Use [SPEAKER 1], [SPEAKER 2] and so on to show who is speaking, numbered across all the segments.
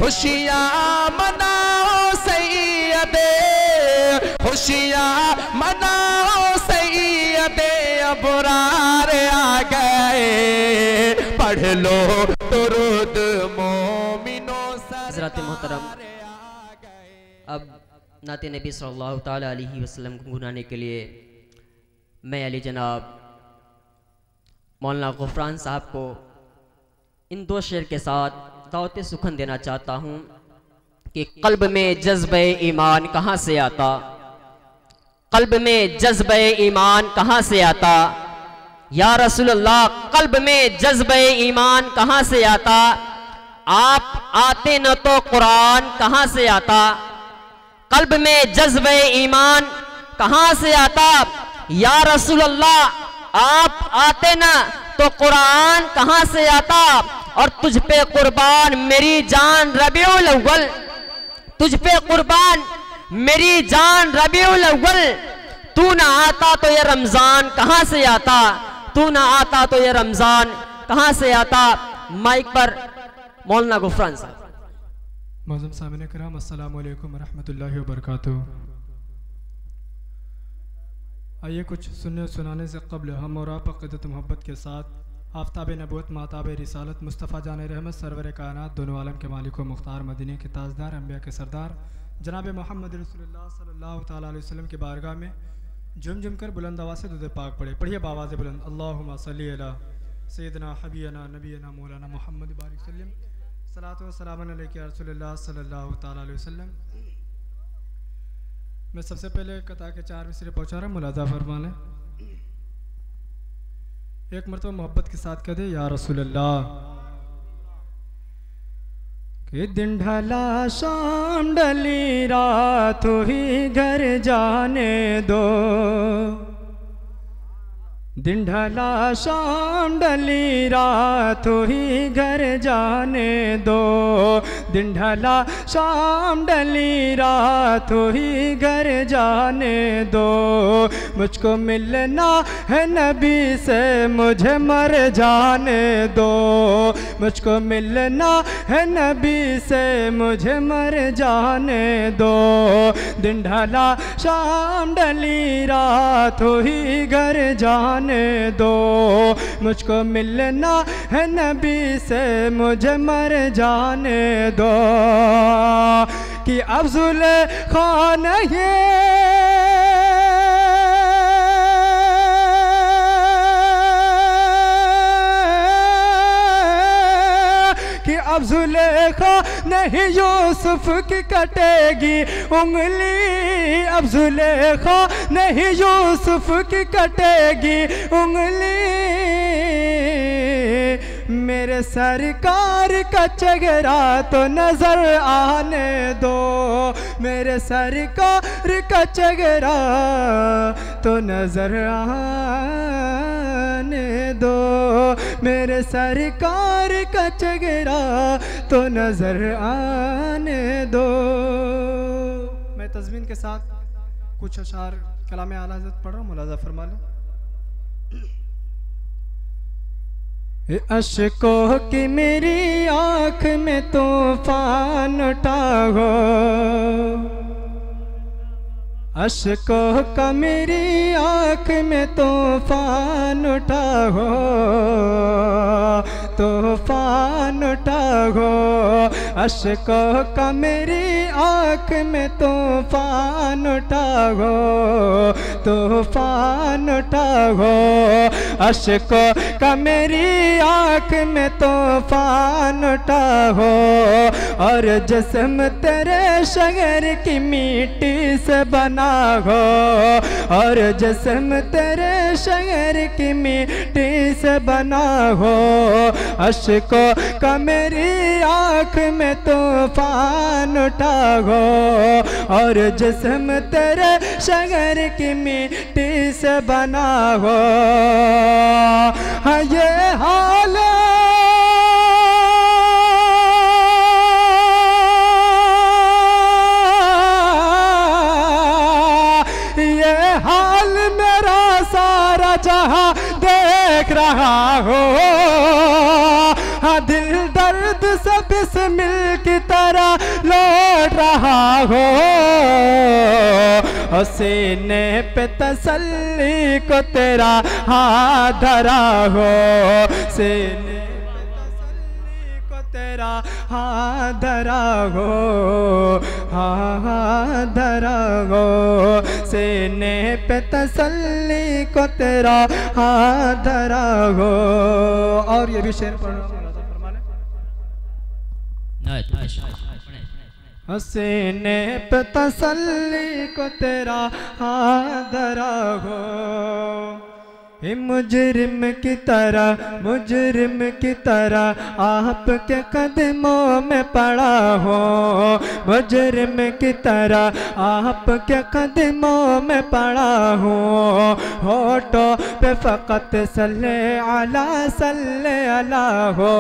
[SPEAKER 1] खुशियाँ मनाओ सैयदे, खुशियाँ मनाओ सैयदे, अबरार आ गए, पढ़ लो दुरूद मोमिनो।
[SPEAKER 2] हज़रात मोहतरम, अब नाते नबी सल्लल्लाहु ताला अलैहि वसल्लम को गुनाने के लिए मैं अली जनाब मौलाना गुफरान साहब को इन दो शेर के साथ दावत सुखन देना चाहता हूँ कि कल्ब में जज्बे ईमान कहाँ से आता, कल्ब में जज्बे ईमान कहाँ से आता, या रसूलल्लाह कल्ब में जज्बे ईमान कहाँ से आता, आप आते न तो कुरान कहाँ से आता, कल्ब में जज्बे ईमान कहाँ से आता, या रसूलल्लाह आप आते ना तो कुरान कहाँ से आता, और तुझ पे कुर्बान मेरी जान रबीउल अव्वल, तुझ पे कुर्बान मेरी जान रबीउल अव्वल, तू ना आता तो ये रमजान कहाँ से आता, तू ना आता तो ये रमजान कहाँ से आता। माइक पर मौलाना गुफरान साहब।
[SPEAKER 3] मौजूद सामने कराम, अस्सलामु अलैकुम रहमतुल्लाहि व बरकातुहू। आइए कुछ सुनने सुनाने से कब्ल हम और आप अक़ीदत मोहब्बत के साथ आफ्ताब नबूवत माताब रिसालत मुस्तफ़ा जान रहमत सरवर कायनात दोनों आलम के मालिक व मुख्तार मदीने के ताजदार अम्बिया के सरदार जनाब मोहम्मद रसूलुल्लाह सल्लल्लाहु ताला अलैहि वसल्लम की बारगाह में झुम झुम कर बुलंद आवाज़ से दुरूद पाक पढ़े। पढ़िए बावाज़ बुलंद, अल्लाहुम्मा सल्ली अला सय्यदना हबीबना नबीना मौलाना मोहम्मद बारिक सल्लम सलातो व सलाम अलैका रसूलुल्लाह सल्लल्लाहु ताला अलैहि वसल्लम। मैं सबसे पहले कता के 4 मिसरे पहुँचा रहा हूँ, मुलाजा फरमा लें। एक मरतबा मोहब्बत के साथ कह दे, या रसूलल्लाह। कि दिन ढला शाम डली रात हुई घर जाने दो, दिन ढला शाम डली रात हुई घर जाने दो, दिन ढला शाम डली रात हुई घर जाने दो, मुझको मिलना है नबी से मुझे मर जाने दो, मुझको मिलना है नबी से मुझे मर जाने दो, दिन ढला शाम डली रात हुई घर जाने दो, मुझको मिलना है नबी से मुझे मर जाने दो। कि अब ज़ुलेखा नहीं अब ज़ुलेखा नहीं यूसुफ की कटेगी उंगली, अब ज़ुलेखा नहीं यूसुफ की कटेगी उंगली, मेरे सरकार का चेहरा तो नजर आने दो, मेरे सरकार का चेहरा तो नजर आने दो, मेरे सरकार का चेहरा तो नजर आने दो। मैं तज़मीन के साथ कुछ अशार कलाम आला हज़रत पढ़ रहा हूँ, मुलाज़ा फरमा लें। अश्कों की मेरी आँख में तूफान उठा हो, अश्कों का मेरी आँख में तूफान उठा हो, तूफान उठा हो, अश्कों का मेरी आँख में तूफान उठा हो, तूफान उठा हो, अश्कों का मेरी आँख में तूफान उठा हो, और जिस्म तेरे शहर की मिट्टी से बना हो, और जिस्म तेरे शहर की मिट्टी से बना हो, अश्कों का मेरी आँख में तूफान उठा हो, और जिस्म तेरे शहर की मिट्टी से बना हो। हाँ ये हाल मेरा सारा जहां देख रहा हो, हाँ दिल दर्द से बिस्मिल
[SPEAKER 1] की तरह लौट रहा हो, सीने पे तसल्ली को तेरा हाथ धरा हो, सीने पे तसल्ली को तेरा हाथ धरा हो, हाथ धरा हो, सीने पे तसल्ली को तेरा हाथ धरा हो। और ये भी शेर पढ़ रहा हूँ, सीने पे तसल्ली को तेरा हाथ धरा हो, मुजरिम की तरह आपके कदमों में पड़ा हो, मुजरिम की तरह आपके कदमों में पड़ा हो, होठों पे फ़कत सल्ले अला हो,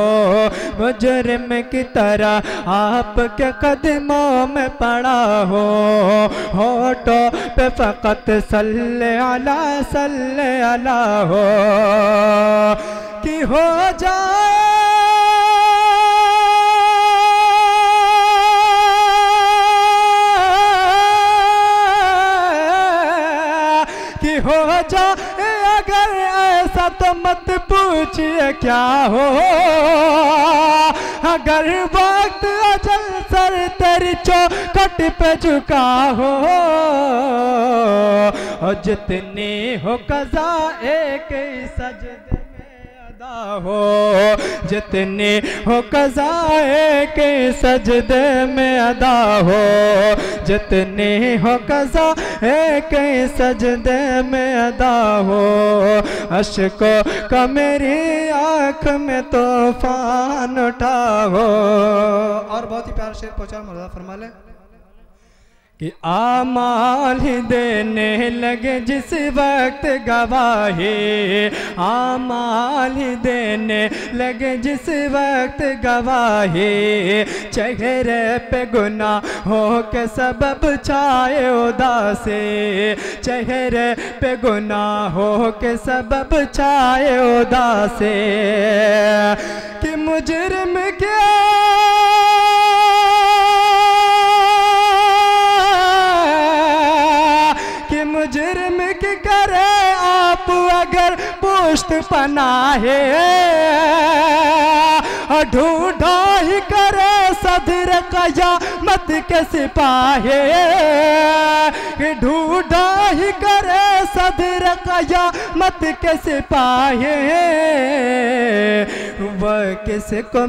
[SPEAKER 1] मुजरिम की तरह आपके कदमों में पड़ा हो, होठों पे फ़कत सल्ले अला हो, कि हो जाए कि हो जाए अगर ऐसा तो मत पूछिए क्या हो, अगर वक्त अजल सर तेरी चौखट पे झुका हो, और जितनी हो कज़ा एक ही सजदे में अदा हो, जितनी हो कज़ा एक ही सजदे में अदा हो, जितनी हो कज़ा एक ही सजदे में अदा हो, अश्कों का मेरी आँख में तूफान उठा हो। और बहुत ही प्यारा शेर पहुँचा मौलाना फरमा ले कि आमाल ही देने लगे जिस वक्त गवाही, आमाल ही देने लगे जिस वक्त गवाही, चेहरे पे गुनाहों के सबब छाए उदासी, चेहरे पे गुनाहों के सबब छाए उदासी, कि मुजरिम क्या मुजरिम की करे आप अगर पुष्ट पनाहे, ढूंढा ही करे सदर क़यामत के सिपाही, ढूंढा ही करे सदर क़यामत के सिपाही, वह किसको